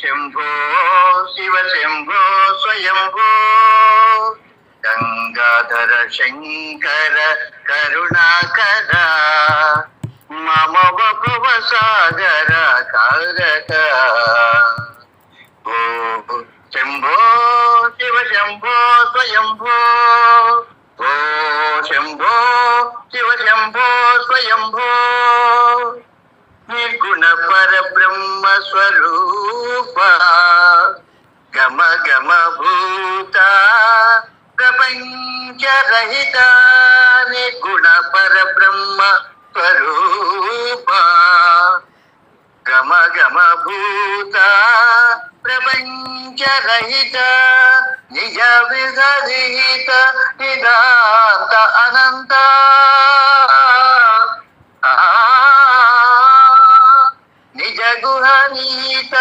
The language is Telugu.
శంభో శివ శంభో స్వయంభో గంగాధర శంకర కరుణాకర మమ భవ సాగర కారక ఓ శంభో శివ శంభో స్వయంభో ఓ శంభో శివ శంభో స్వయంభో నిర్గుణ పరబ్రహ్మ స్వరూప గమ గమ భూత ప్రపంచ రహిత నిర్గుణ పరబ్రహ్మ స్వరూప గమ గమ భూత ప్రపంచ రహిత నిజ విధరిత నిదాంత అనంత నిజ గుహనీత